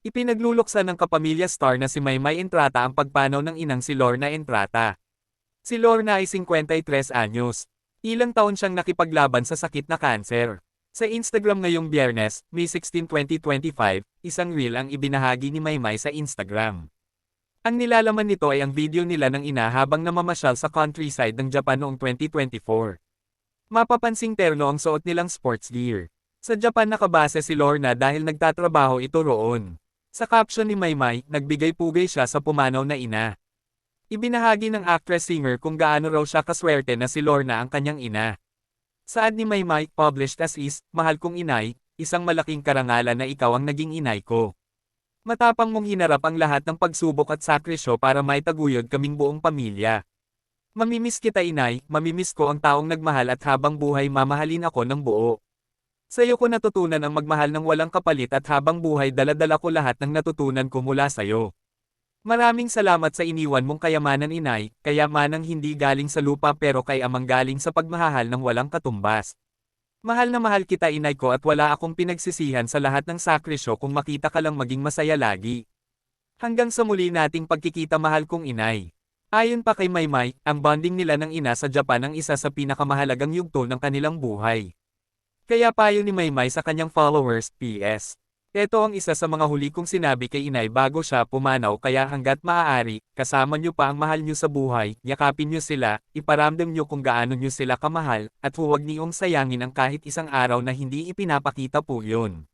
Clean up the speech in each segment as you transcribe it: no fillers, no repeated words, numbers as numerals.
Ipinagluluksa ng kapamilya star na si Maymay Entrata ang pagpanaw ng inang si Lorna Entrata. Si Lorna ay 53 anyos. Ilang taon siyang nakipaglaban sa sakit na kanser. Sa Instagram ngayong Biyernes, May 16, 2025, isang reel ang ibinahagi ni Maymay sa Instagram. Ang nilalaman nito ay ang video nila ng ina habang namamasyal sa countryside ng Japan noong 2024. Mapapansing terno ang suot nilang sports gear. Sa Japan nakabase si Lorna dahil nagtatrabaho ito roon. Sa caption ni Maymay, nagbigay-pugay siya sa pumanaw na ina. Ibinahagi ng actress-singer kung gaano raw siya kaswerte na si Lorna ang kanyang ina. Saad ni Maymay, published as is, mahal kong inay, isang malaking karangalan na ikaw ang naging inay ko. Matapang mong hinarap ang lahat ng pagsubok at sakrisyo para maitaguyod kaming buong pamilya. Mamimiss kita inay, mamimiss ko ang taong nagmahal at habang buhay mamahalin ako ng buo. Sa'yo ko natutunan ang magmahal ng walang kapalit at habang buhay dala-dala ko lahat ng natutunan ko mula sa'yo. Maraming salamat sa iniwan mong kayamanan inay, kayamanang hindi galing sa lupa pero kayamang galing sa pagmahal ng walang katumbas. Mahal na mahal kita inay ko at wala akong pinagsisihan sa lahat ng sakrisyo kung makita ka lang maging masaya lagi. Hanggang sa muli nating pagkikita mahal kong inay. Ayon pa kay Maymay, ang bonding nila ng ina sa Japan ang isa sa pinakamahalagang yugto ng kanilang buhay. Kaya payo ni Maymay sa kanyang followers, PS. Ito ang isa sa mga huli kong sinabi kay inay bago siya pumanaw kaya hanggat maaari, kasama niyo pa ang mahal niyo sa buhay, yakapin niyo sila, iparamdam niyo kung gaano niyo sila kamahal, at huwag niyong sayangin ang kahit isang araw na hindi ipinapakita po yun.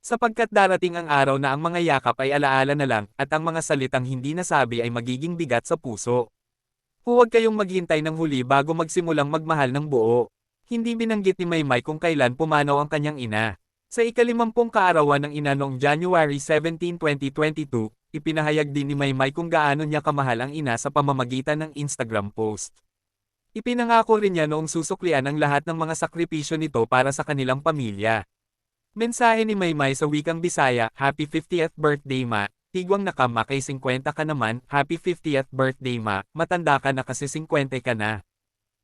Sapagkat darating ang araw na ang mga yakap ay alaala na lang, at ang mga salitang hindi nasabi ay magiging bigat sa puso. Huwag kayong maghintay ng huli bago magsimulang magmahal ng buo. Hindi binanggit ni Maymay kung kailan pumanaw ang kanyang ina. Sa ika-50 kaarawan ng ina noong January 17, 2022, ipinahayag din ni Maymay kung gaano niya kamahal ang ina sa pamamagitan ng Instagram post. Ipinangako rin niya noong susuklian ang lahat ng mga sakripisyo nito para sa kanilang pamilya. Mensahe ni Maymay sa wikang Bisaya, Happy 50th birthday ma, tigwang nakama kay 50 ka naman, Happy 50th birthday ma, matanda ka na kasi 50 ka na.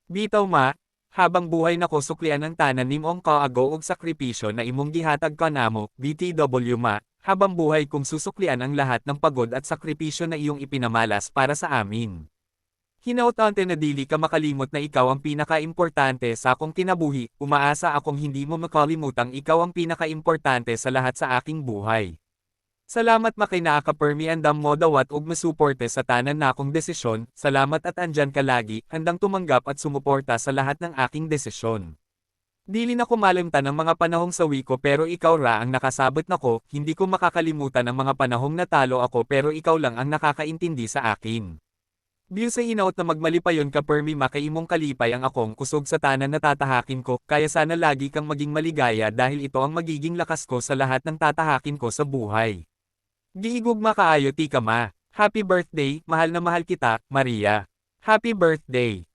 Bitaw ma, habang buhay nako suklian ang tanan nimong kaago og sakripisyo na imong gihatag kanamo, BTW ma, habang buhay kong susuklian ang lahat ng pagod at sakripisyo na iyong ipinamalas para sa amin. Hinautante na dili ka makalimot na ikaw ang pinaka-importante sa akong kinabuhi, umaasa akong hindi mo makalimutang ikaw ang pinaka-importante sa lahat sa aking buhay. Salamat makinaakapermi andam mo dawat ug masuporte sa tanan na akong desisyon, salamat at andyan ka lagi, handang tumanggap at sumuporta sa lahat ng aking desisyon. Dili na ko malimtan ang mga panahong sawi ko pero ikaw ra ang nakasabot nako, hindi ko makakalimutan ang mga panahong natalo ako pero ikaw lang ang nakakaintindi sa akin. Biyo sa hinaut na magmalipayon ka permi makaimong kalipay ang akong kusog sa tanan na tatahakin ko, kaya sana lagi kang maging maligaya dahil ito ang magiging lakas ko sa lahat ng tatahakin ko sa buhay. Gihigugma kaayo ti ka ma. Happy birthday, mahal na mahal kita, Maria. Happy birthday.